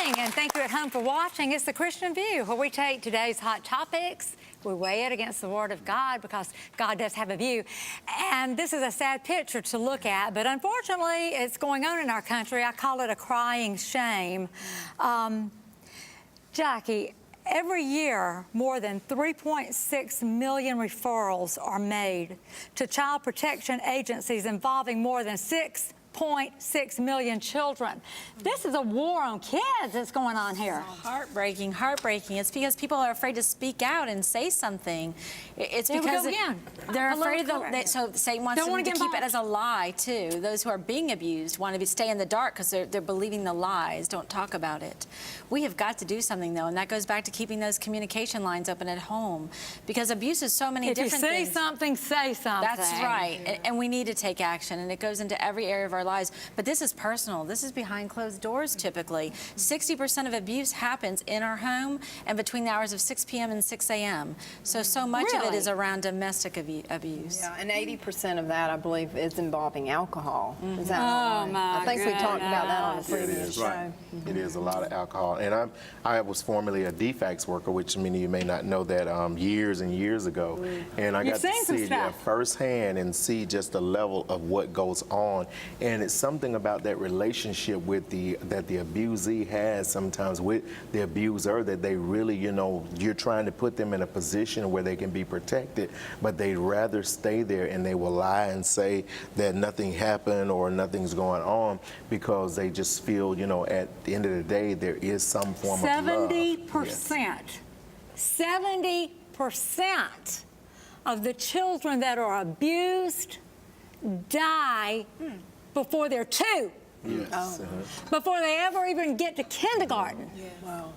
morning, and thank you at home for watching. It's the Christian View, where we take today's hot topics, we weigh it against the Word of God, because God does have a view. And this is a sad picture to look at, but unfortunately, it's going on in our country. I call it a crying shame. Jackie, every year, more than 3.6 million referrals are made to child protection agencies involving more than 6.6 million children. This is a war on kids that's going on here. Heartbreaking, heartbreaking. It's because people are afraid to speak out and say something. It's because they're afraid so Satan wants them to keep it as a lie too. Those who are being abused want to stay in the dark because they're believing the lies. Don't talk about it. We have got to do something though, and that goes back to keeping those communication lines open at home, because abuse is so many different things. If you see something, say something. That's right, and we need to take action, and it goes into every area of our lives. But this is personal. This is behind closed doors typically. 60% of abuse happens in our home and between the hours of 6 p.m. and 6 a.m. So much of it is around domestic abuse. Yeah, and 80% of that, I believe, is involving alcohol. Is that right? I think we talked about that on a previous show. Right. It is a lot of alcohol. And I was formerly a DFACS worker, which many of you may not know that years and years ago. And I got to see it firsthand and see just the level of what goes on. And it's something about that relationship with that the abusee has sometimes with the abuser, that they really, you're trying to put them in a position where they can be protected, but they'd rather stay there, and they will lie and say that nothing happened or nothing's going on because they just feel, at the end of the day, there is some form of love. 70% of the children that are abused die before they're 2. Yes. Before they ever even get to kindergarten. Wow.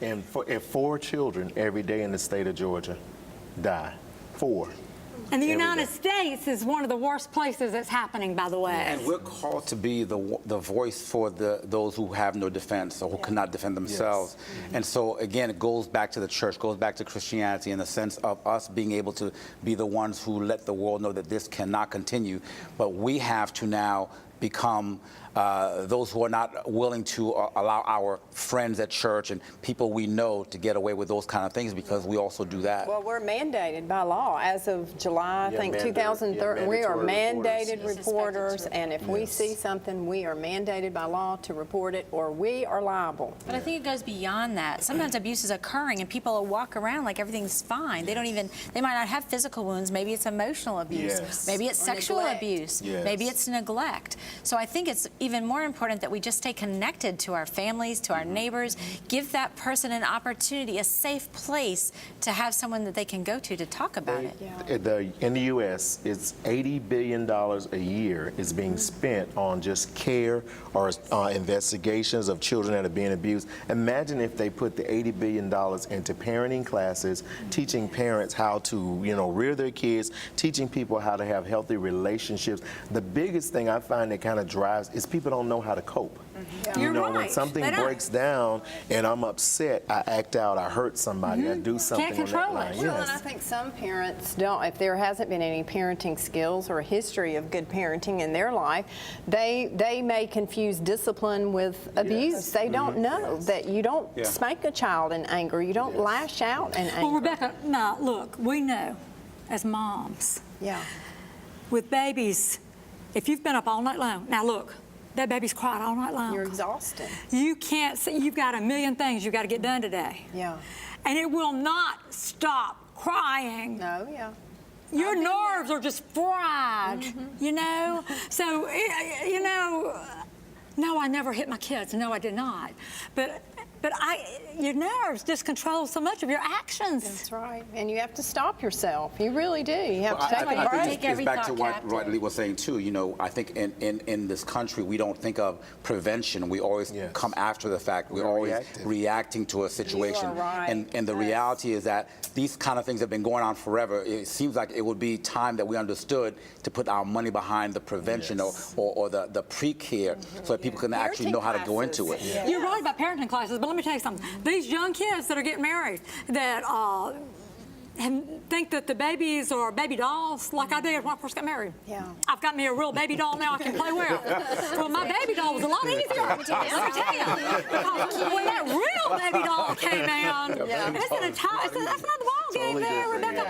And 4 children every day in the state of Georgia die. 4. And the United States is one of the worst places that's happening, by the way. And we're called to be the voice for those who have no defense or who cannot defend themselves. Yes. And so, again, it goes back to the church, goes back to Christianity in the sense of us being able to be the ones who let the world know that this cannot continue. But we have to now become those who are not willing to allow our friends at church and people we know to get away with those kind of things, because we also do that. Well, we're mandated by law. As of July, I think, 2013, we are mandated reporters, and if we see something, we are mandated by law to report it, or we are liable. But I think it goes beyond that. Sometimes abuse is occurring and people will walk around like everything's fine. They might not have physical wounds. Maybe it's emotional abuse. Yes. Maybe it's sexual abuse. Yes. Maybe it's neglect. So I think it's even more important that we just stay connected to our families, to our neighbors, give that person an opportunity, a safe place to have someone that they can go to talk about it. In the U.S., it's $80 billion a year is being spent on just care or investigations of children that are being abused. Imagine if they put the $80 billion into parenting classes, teaching parents how to, rear their kids, teaching people how to have healthy relationships. The biggest thing I find that kind of drives is people don't know how to cope. You're right. When something breaks down and I'm upset, I act out, I hurt somebody, I do something. Can't control on that line. it. Well, and I think some parents don't, if there hasn't been any parenting skills or a history of good parenting in their life, they may confuse discipline with abuse. They don't know that you don't spank a child in anger, you don't lash out in anger. Well, Rebecca, now look, we know as moms, with babies, if you've been up all night long, now look, that baby's cried all night long. You're exhausted. You can't see, you've got a million things you've got to get done today. Yeah. And it will not stop crying. No, Your nerves are just fried, So, no, I never hit my kids. No, I did not. But your nerves just control so much of your actions. That's right. And you have to stop yourself. You really do. You have to take a break. I think it's back to what Lee was saying too. I think in this country we don't think of prevention. We always come after the fact. We're always reacting to a situation. You are right. And the reality is that these kind of things have been going on forever. It seems like it would be time that we understood to put our money behind the prevention or the pre-care so that people can actually know how to go into it. You're right about parenting classes, but let me tell you something. These young kids that are getting married, that think that the babies are baby dolls, like I did when I first got married. Yeah. I've got me a real baby doll now I can play with. Well, my baby doll was a lot easier, let me tell you. Because when that real baby doll came in, that's another ball game there, Rebecca.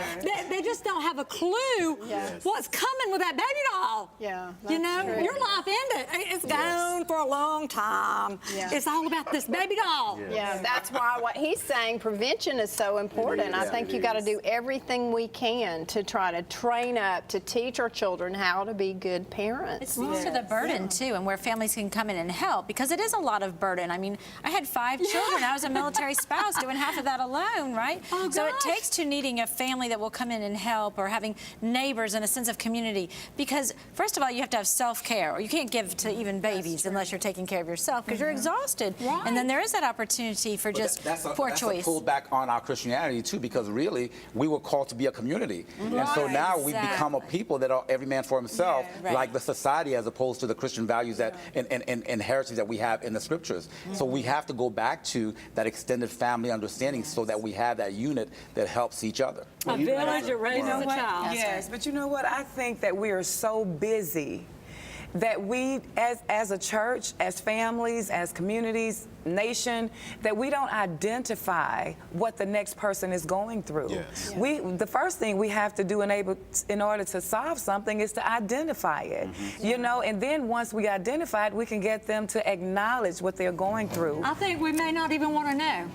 They just don't have a clue what's coming with that baby doll. Yeah, you know, true. your life ended. It's gone for a long time. Yeah. It's all about this baby doll. Yeah, that's why what he's saying, prevention is so important. I think you got to do everything we can to try to train up, to teach our children how to be good parents. It speaks to the burden, too, and where families can come in and help, because it is a lot of burden. I mean, I had 5 children. I was a military spouse doing half of that alone, right? Oh, so it takes to needing a family that will come in and help, or having neighbors and a sense of community. Because, first of all, you have to have self-care, or you can't give to even babies unless you're taking care of yourself, because you're exhausted. Right. And then there is that opportunity for just poor choice. That's a pull back on our Christianity, too, because really, we were called to be a community. And so now we become a people that are every man for himself, like the society, as opposed to the Christian values that and heritage that we have in the scriptures. So we have to go back to that extended family understanding so that we have that unit that helps each other. A village that raises a child. Yes, but you know what? I think that we are so busy that we, as a church, as families, as communities, nation, that we don't identify what the next person is going through. Yes. The first thing we have to do in order to solve something is to identify it. You know, and then once we identify it, we can get them to acknowledge what they're going through. I think we may not even want to know.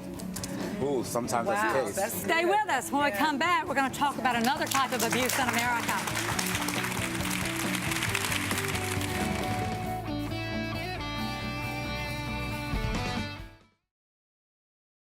Ooh, sometimes that's the case. Stay with us. When we come back, we're going to talk about another type of abuse in America.